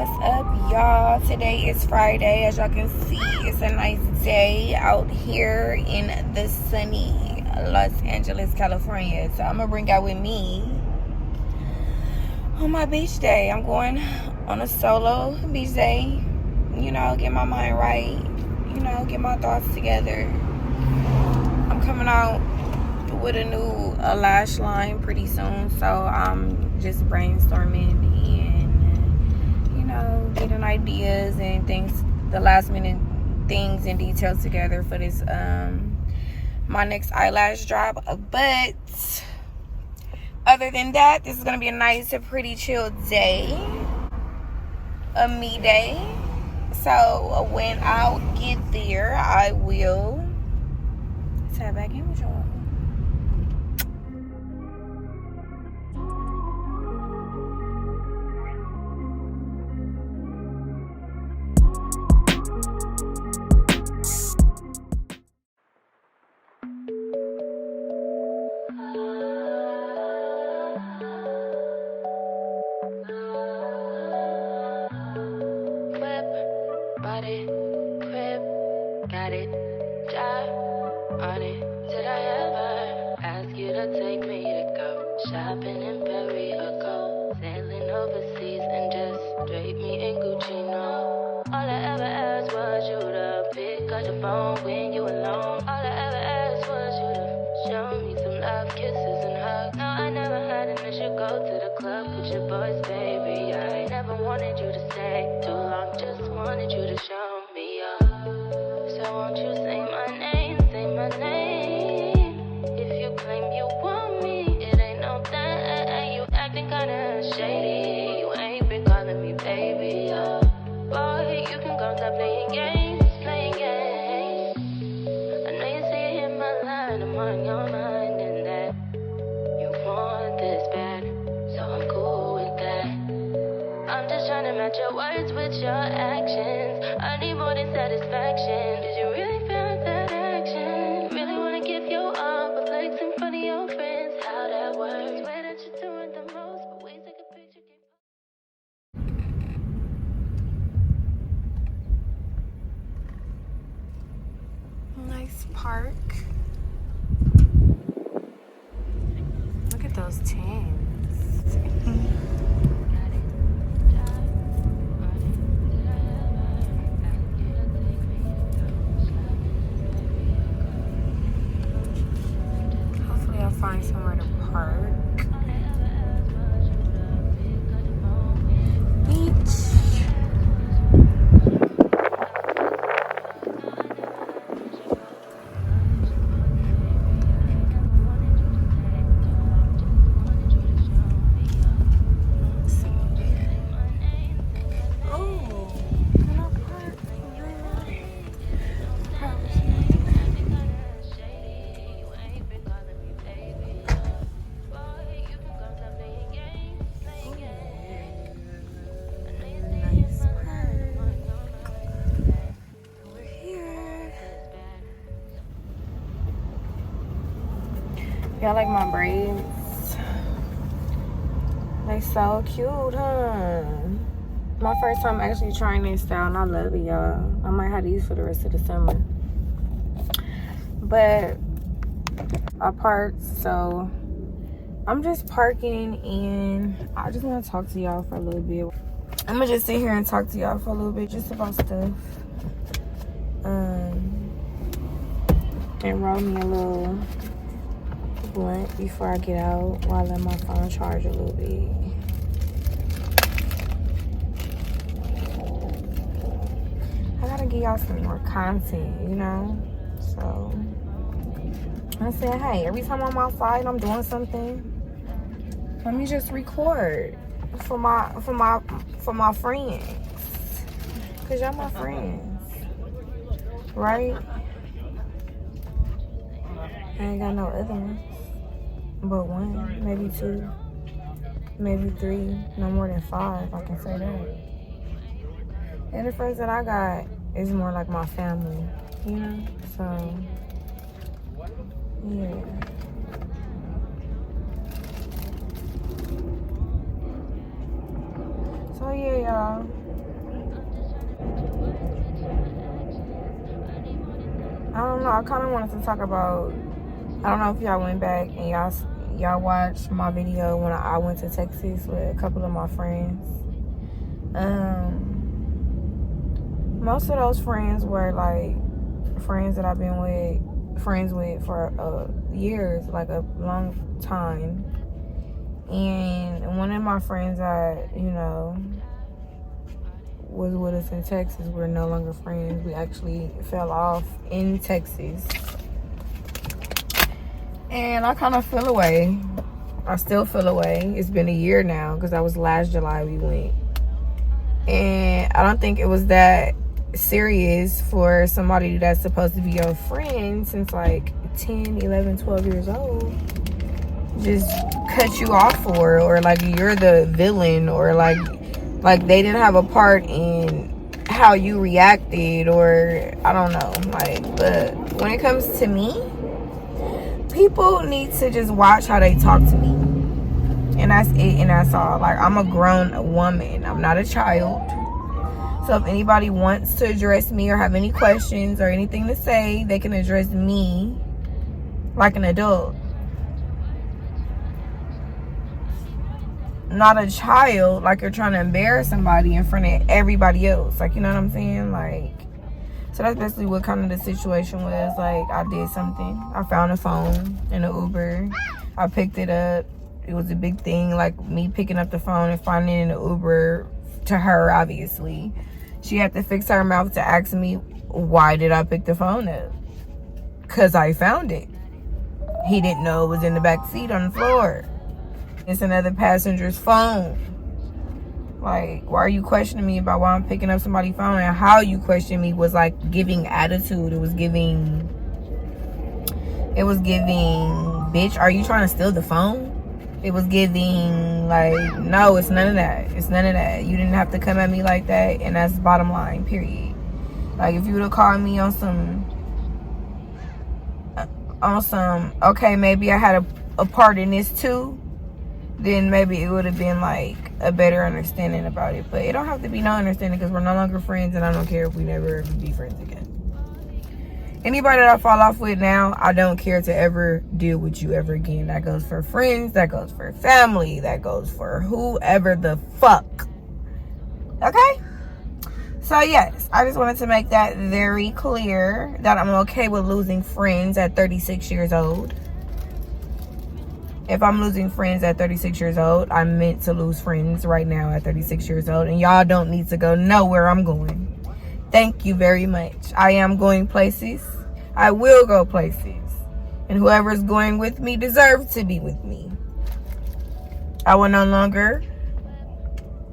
What's up, y'all? Today is Friday. As y'all can see, it's a nice day out here in the sunny Los Angeles, California. So I'm gonna bring y'all with me on my beach day. I'm going on a solo beach day, you know, get my mind right, you know, get my thoughts together. I'm coming out with a new lash line pretty soon, so I'm just brainstorming and, you know, getting ideas and things, the last minute things and details together for this my next eyelash drop. But other than that, this is gonna be a nice and pretty chill day, a me day. So when I get there, I will tap back in with y'all. Nice park. Look at those tents. Hopefully I'll find somewhere to park. Y'all like my braids? They so cute, huh? My first time actually trying this style and I love it, y'all. I might have these for the rest of the summer. But I parked, so I'm just parking and I just want to talk to y'all for a little bit. I'm gonna just sit here and talk to y'all for a little bit just about stuff. And roll me a little blunt before I get out while I let my phone charge a little bit. I gotta give y'all some more content, you know? So I said, hey, every time I'm outside and I'm doing something, let me just record for my friends. Cause y'all my friends. Right? I ain't got no other ones. But one, maybe two, maybe three, no more than 5, I can say that. And the friends that I got is more like my family, you know? So, yeah. So, yeah, y'all. I don't know. I kind of wanted to talk about. I don't know if y'all went back and y'all watched my video when I went to Texas with a couple of my friends. Most of those friends were like friends that I've been friends with for years, like a long time. And one of my friends that, was with us in Texas, we're no longer friends. We actually fell off in Texas. And I kind of feel away. I still feel away. It's been a year now because that was last July we went. And I don't think it was that serious for somebody that's supposed to be your friend since like 10, 11, 12 years old. Just cut you off for, or like you're the villain, or like they didn't have a part in how you reacted, or I don't know. But when it comes to me, people need to just watch how they talk to me. And that's it, and that's all. Like, I'm a grown woman. I'm not a child. So if anybody wants to address me or have any questions or anything to say, they can address me like an adult. Not a child, like you're trying to embarrass somebody in front of everybody else. Like, you know what I'm saying? Like, so that's basically what kind of the situation was. Like, I did something. I found a phone in an Uber. I picked it up. It was a big thing, like me picking up the phone and finding it in an Uber to her, obviously. She had to fix her mouth to ask me, why did I pick the phone up? Because I found it. He didn't know it was in the back seat on the floor. It's another passenger's phone. Like, why are you questioning me about why I'm picking up somebody's phone? And how you question me was like giving attitude. It was giving, bitch, are you trying to steal the phone? It was giving, like, no, it's none of that. It's none of that. You didn't have to come at me like that, and that's bottom line, period. Like, if you would have called me on some, okay, maybe I had a part in this too, then maybe it would have been, like, a better understanding about it. But it don't have to be no understanding because we're no longer friends, and I don't care if we never ever be friends again. Anybody that I fall off with now, I don't care to ever deal with you ever again. That goes for friends. That goes for family. That goes for whoever the fuck. Okay? So, yes. I just wanted to make that very clear that I'm okay with losing friends at 36 years old. If I'm losing friends at 36 years old, I'm meant to lose friends right now at 36 years old. And y'all don't need to go nowhere I'm going. Thank you very much. I am going places. I will go places. And whoever's going with me deserves to be with me. I will no longer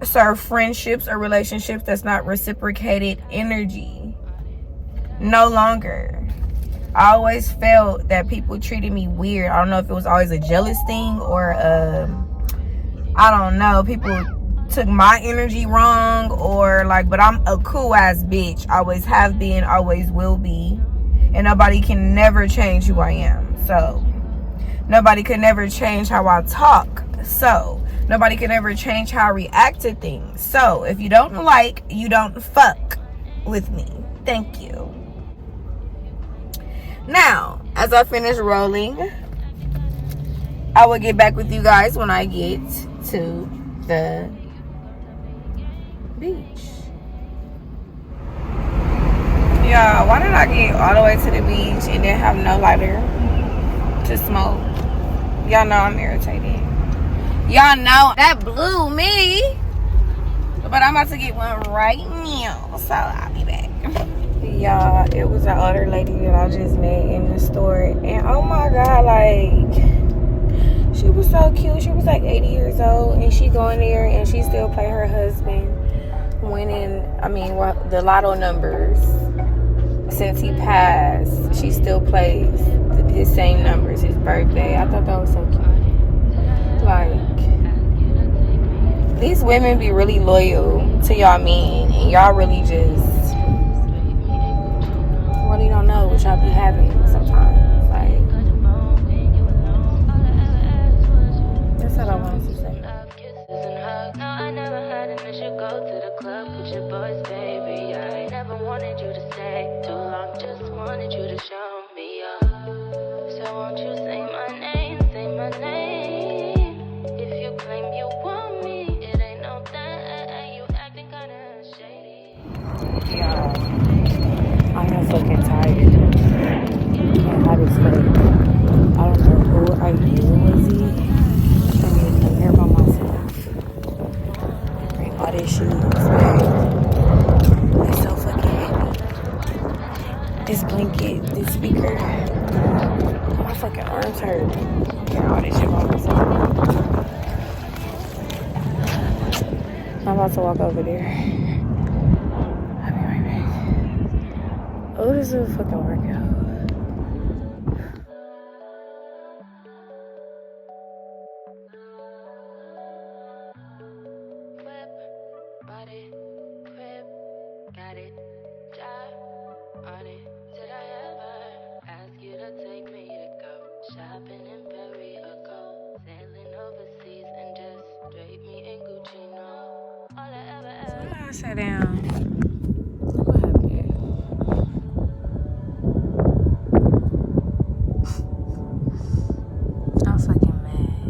serve friendships or relationships that's not reciprocated energy. No longer. I always felt that people treated me weird. I don't know if it was always a jealous thing or I don't know. People took my energy wrong, or like, but I'm a cool ass bitch. Always have been, always will be, and nobody can never change who I am. So nobody could never change how I talk. So nobody can ever change how I react to things. So if you don't like, you don't fuck with me. Thank you. Now, as I finish rolling, I will get back with you guys when I get to the beach. Yeah, why did I get all the way to the beach and then have no lighter to smoke? Y'all know I'm irritated. Y'all know that blew me. But I'm about to get one right now, so I'll be back. Y'all, it was an older lady that I just met in the store, and oh my god, like, she was so cute. She was like 80 years old, and she go in there and she still play her husband winning, the lotto numbers. Since he passed, she still plays his same numbers, his birthday. I thought that was so cute. Like, these women be really loyal to y'all men, and y'all really just really don't know what y'all be having sometimes. Like, that's all I wanted to say. club with your boys, baby. I never wanted you to stay too long, just wanted you to show me up. So won't you say my name, say my name. If you claim you want me, it ain't no thing. You acting kinda shady. Yeah, I'm fucking tired. And hot as fuck. I don't know who I was it. I need to come here by myself. Bring all this shoes, it's so fucking heavy. This blanket, this speaker, my fucking arms hurt. Get all this shit by myself. I'm about to walk over there. I'll be right back. Oh, this is a fucking workout. Body, crib, got it, job on it. Did I ever ask you to take me to go shopping in Paris or go sailing overseas and just drape me in Gucci? No, all I ever asked. I sat down. What happened? I was fucking mad.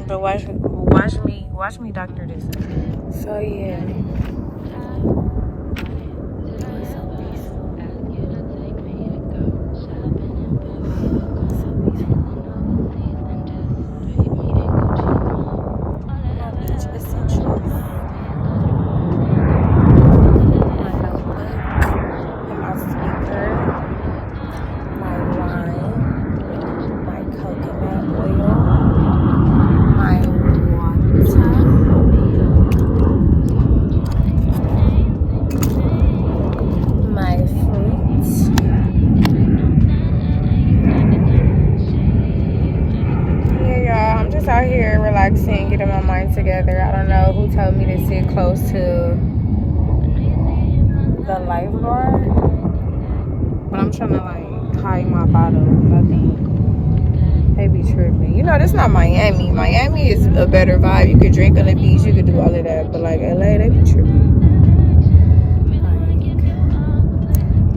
But watch me doctor this. So yeah. Out here relaxing, getting my mind together. I don't know who told me to sit close to the lifeguard, but I'm trying to like hide my bottles. I think they be tripping. You know, this not Miami. Miami is a better vibe. You could drink on the beach, you could do all of that, but like LA, they be tripping.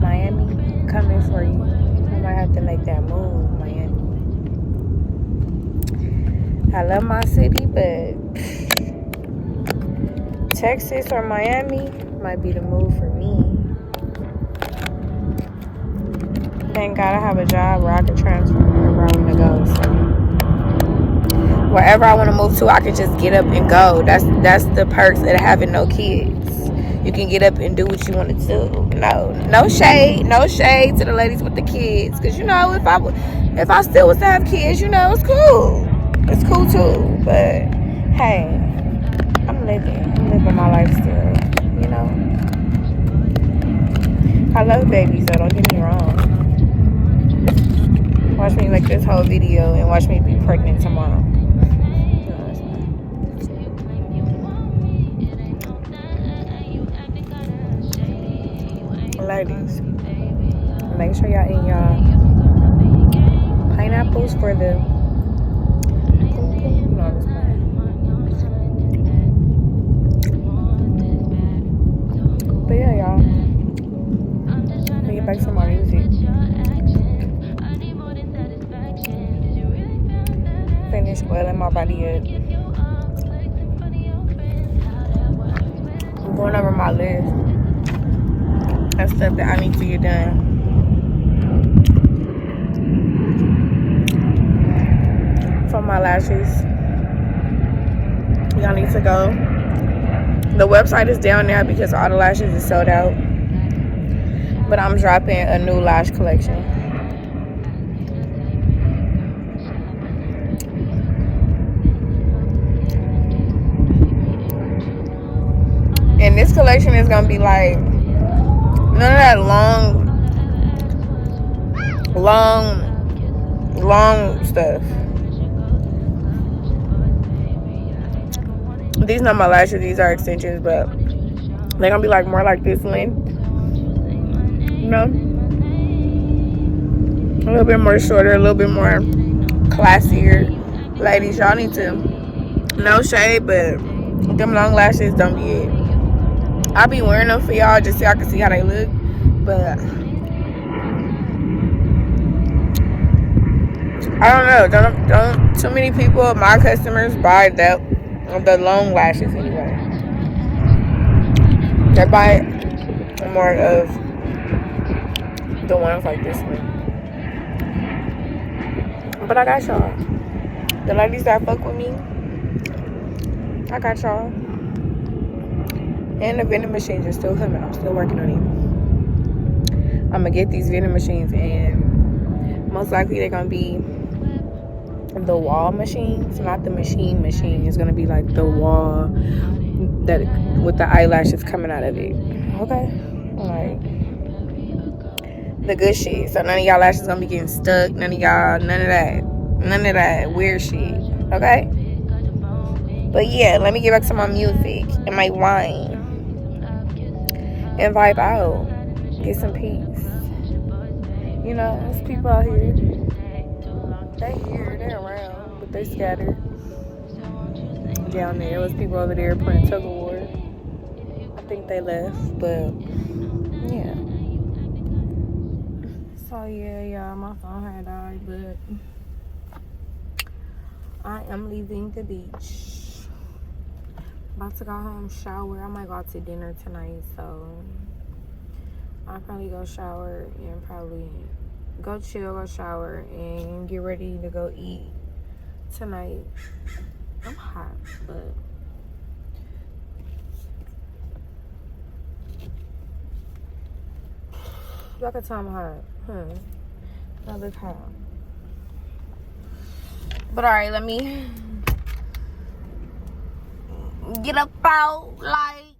Like Miami coming for you. I might have to make that move, Miami. I love my city, but Texas or Miami might be the move for me. Thank God I have a job where I can transfer wherever I want to go. So wherever I want to move to, I can just get up and go. That's the perks of having no kids. You can get up and do what you want to do. No shade to the ladies with the kids. Because, you know, if I still was to have kids, you know, it's cool. It's cool too, but hey, I'm living my life still, you know. I love babies though, don't get me wrong. Watch me make this whole video and watch me be pregnant tomorrow. Ladies, make sure y'all eat y'all pineapples for the but yeah, y'all. Let me get back to my music. Finish oiling my body up. I'm going over my list. That's stuff that I need to get done. For my lashes, y'all need to go. The website is down now because all the lashes is sold out, but I'm dropping a new lash collection. And this collection is gonna be like none of that long stuff. These not my lashes, these are extensions, but they're gonna be like more like this length, you know, a little bit more shorter, a little bit more classier. Ladies, y'all need to No shade, but them long lashes don't be it. I be wearing them for y'all just so y'all can see how they look. But I don't know. Don't too many people, my customers, buy the long lashes anyway. They buy more of the ones like this one. But I got y'all. The ladies that fuck with me, I got y'all. And the vending machines are still coming. I'm still working on it. I'm gonna get these vending machines, and most likely they're gonna be the wall machines, not the machine. It's gonna be like the wall that with the eyelashes coming out of it. Okay, like the good shit. So none of y'all lashes gonna be getting stuck. None of that weird shit. Okay. But yeah, let me get back to my music and my wine and vibe out. Get some peace. You know, there's people out here. They here, they're around, but they scattered. Down there was people over there playing tug of war. I think they left, but yeah. So yeah, my phone had died, but I am leaving the beach. About to go home, shower. I might go out to dinner tonight, so I'll probably go shower and probably go chill, go shower, and get ready to go eat tonight. I'm hot, but look at time hot. I look hot. But alright, let me get up out like